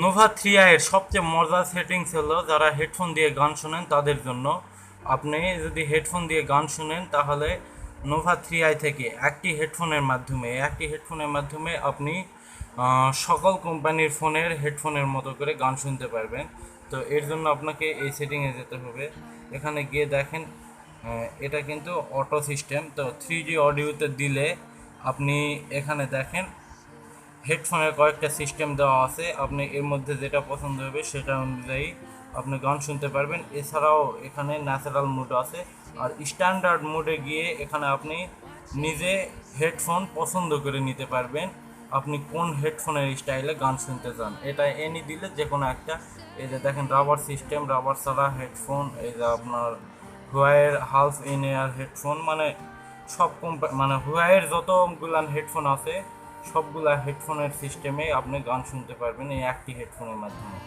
Nova three এর সবচেয়ে মজার সেটিংস হলো যারা হেডফোন দিয়ে গান শোনেন তাদের জন্য। আপনি যদি হেডফোন দিয়ে গান শুনেন তাহলে নোভা থ্রি আই থেকে একটি হেডফোনের মাধ্যমে আপনি সকল কোম্পানির ফোনের হেডফোনের মতো করে গান শুনতে পারবেন। তো এর জন্য আপনাকে এই সেটিংয়ে যেতে হবে। এখানে গিয়ে দেখেন এটা কিন্তু অটো সিস্টেম। তো থ্রি জি অডিওতে দিলে আপনি এখানে দেখেন হেডফোনের কয়েকটা সিস্টেম দেওয়া আছে, আপনি এর মধ্যে যেটা পছন্দ হবে সেটা অনুযায়ী আপনি গান শুনতে পারবেন। এছাড়াও এখানে ন্যাচারাল মুড আছে, আর স্ট্যান্ডার্ড মুডে গিয়ে এখানে আপনি নিজে হেডফোন পছন্দ করে নিতে পারবেন আপনি কোন হেডফোনের স্টাইলে গান শুনতে চান। এটা এনি দিলে যে কোনো একটা, এই যে দেখেন রাবার সিস্টেম, রাবার ছাড়া হেডফোন, এই যে আপনার হুয়াইয়ের হালফ ইন এয়ার হেডফোন, মানে সব মানে হুয়াইয়ের যতগুলান হেডফোন আছে সবগুলা হেডফোনের সিস্টেমে আপনি গান শুনতে পারবেন এই একটি হেডফোনের মাধ্যমে।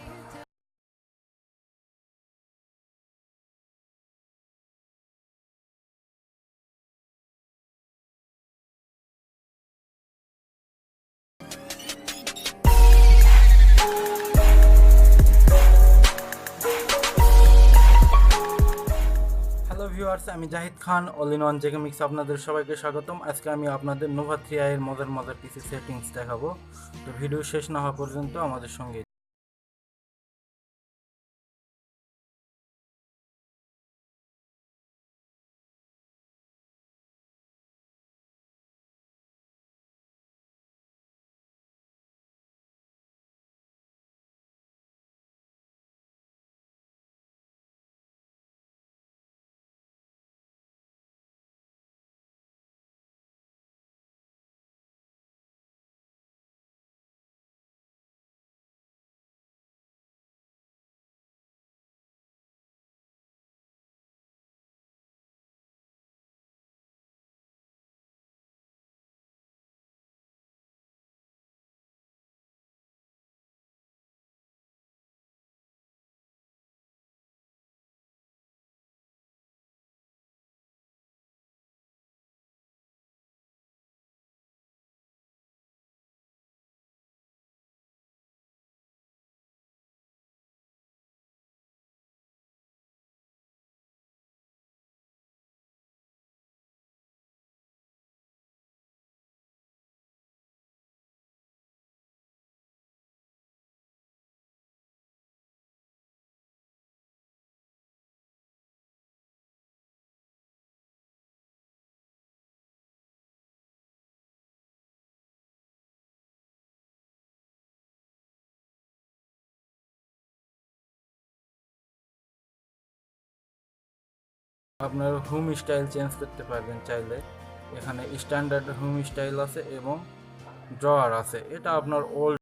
হ্যালো ভিউয়ার্স, আমি Zahid Khan, all in one GK mix আপনাদের সবাইকে স্বাগতম। আজকে আমি আপনাদের নোভা থ্রি আই এর মজার মজার কিছু সেটিংস দেখাবো। তো ভিডিও শেষ না হওয়া পর্যন্ত আমাদের সঙ্গে। আপনার হোম স্টাইল চেঞ্জ করতে পারবেন চাইলে। এখানে স্ট্যান্ডার্ড হোম স্টাইল আছে এবং ড্রয়ার আছে, এটা আপনার ওল্ড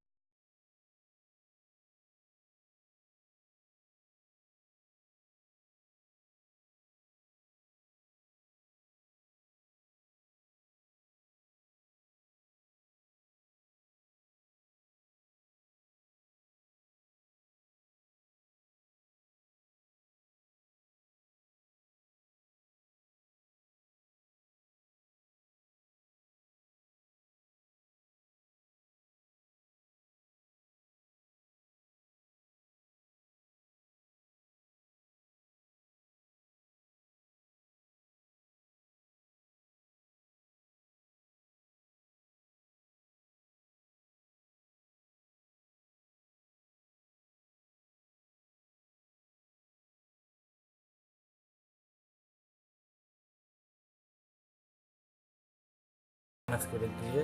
ম্যানেজ করে দিয়ে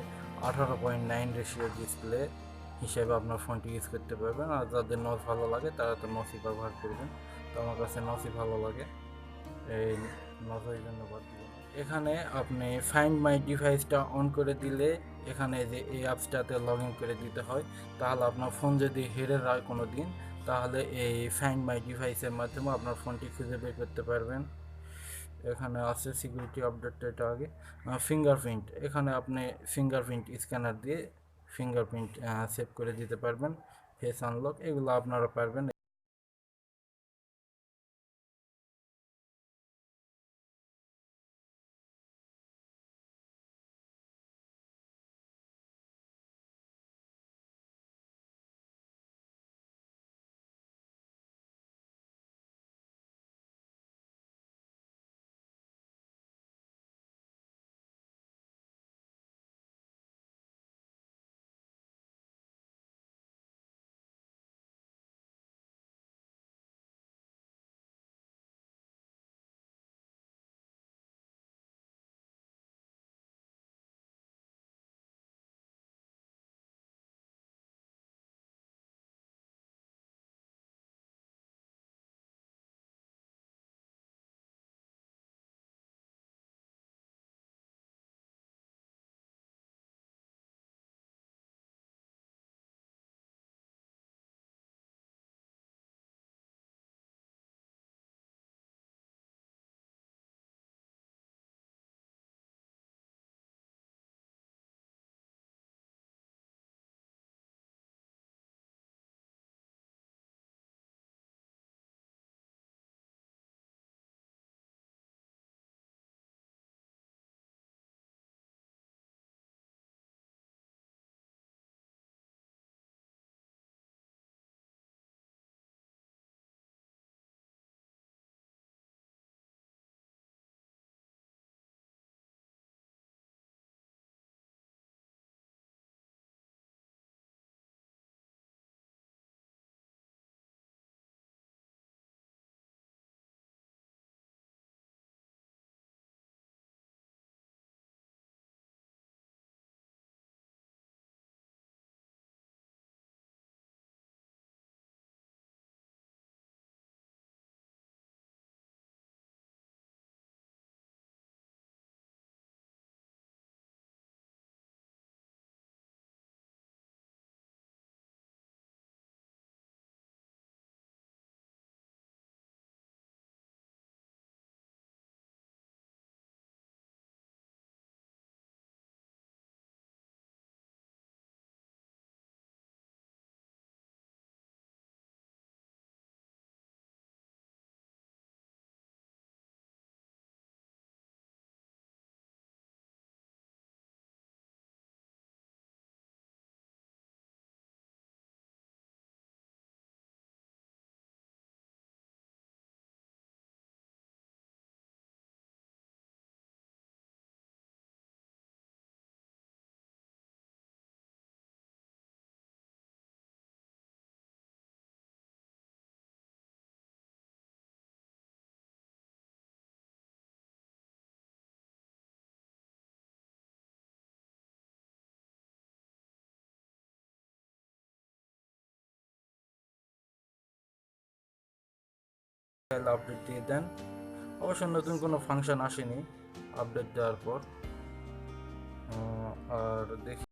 18.9 রেশিও ডিসপ্লে হিসেবে আপনার ফোনটি ইউজ করতে পারবেন। আর যাদের নচ ভালো লাগে তারা তো নচই ব্যবহার করবেন। তো আমার কাছে নচই ভালো লাগে, এই নজর জন্য বাদ দিব না। এখানে আপনি ফাইন্ড মাই ডিভাইসটা অন করে দিলে এখানে যে এই অ্যাপসটাতে লগ ইন করে দিতে হয়, তাহলে আপনার ফোন যদি হেরে যায় কোনো দিন, তাহলে এই ফাইন্ড মাই ডিভাইসের মাধ্যমে আপনার ফোনটি খুঁজে বের করতে পারবেন। এখানে আছে সিকিউরিটি আপডেট, এটা আগে ফিঙ্গারপ্রিন্ট, এখানে আপনি ফিঙ্গারপ্রিন্ট স্ক্যানার দিয়ে ফিঙ্গারপ্রিন্ট সেভ করে দিতে পারবেন। ফেস আনলক এগুলো আপনারা পারবেন। আপডেট দিয়ে দেন। অবশ্য নতুন কোনো ফাংশন আসেনি আপডেট দেওয়ার পর। আর দেখি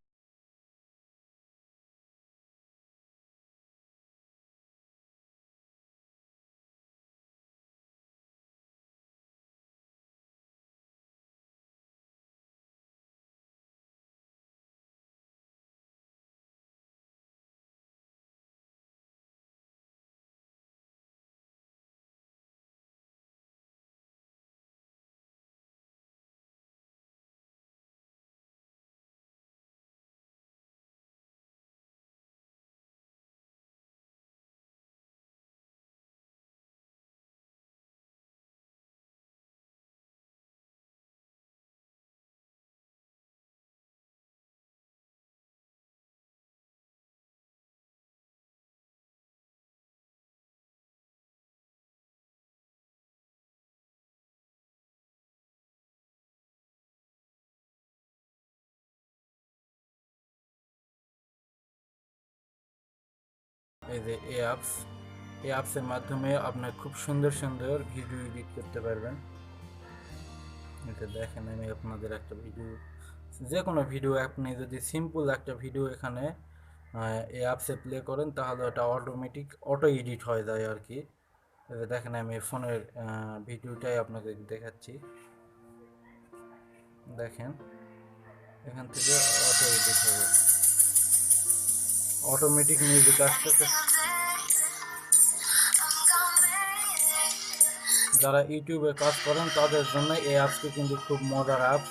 এই যে এই অ্যাপসের মাধ্যমে আপনার খুব সুন্দর সুন্দর ভিডিও এডিট করতে পারবেন। এটা দেখেন, আমি আপনাদের একটা ভিডিও, যে কোনো ভিডিও আপনি যদি সিম্পল একটা ভিডিও এখানে এই অ্যাপসে প্লে করেন তাহলে ওটা অটোমেটিক অটো এডিট হয়ে যায় আর কি। এটা দেখেন, আমি ফোনের ভিডিওটাই আপনাকে দেখাচ্ছি। দেখেন, এখান থেকে অটো এডিট হবে, অটোমেটিক মিউজিক আসতেছে। যারা ইউটিউবে কাজ করেন তাদের জন্য এই অ্যাপসটি কিন্তু খুব মজার অ্যাপ,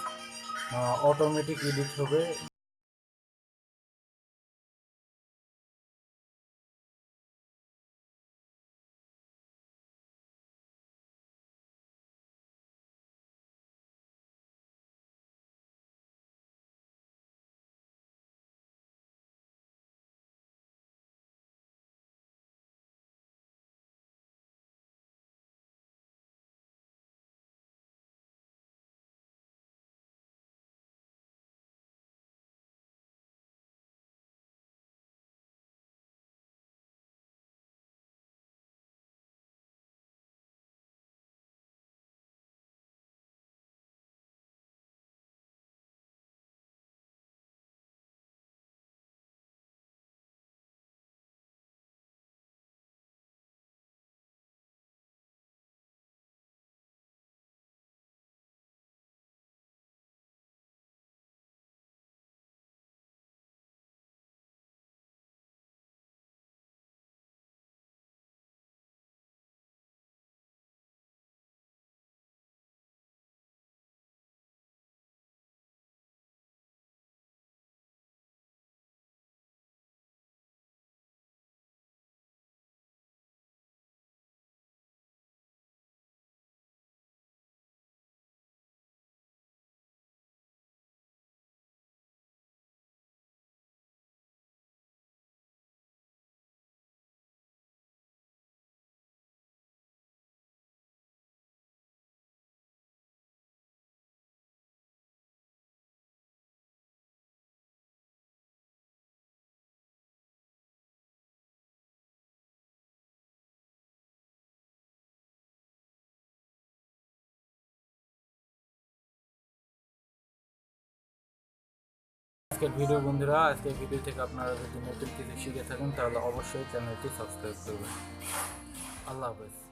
অটোমেটিক এডিট হবে। আজকের ভিডিও বন্ধুরা, আজকের ভিডিও থেকে আপনারা যদি নতুন কিছু শিখে থাকেন তাহলে অবশ্যই চ্যানেলটি সাবস্ক্রাইব করবেন। আল্লাহ হাফেজ।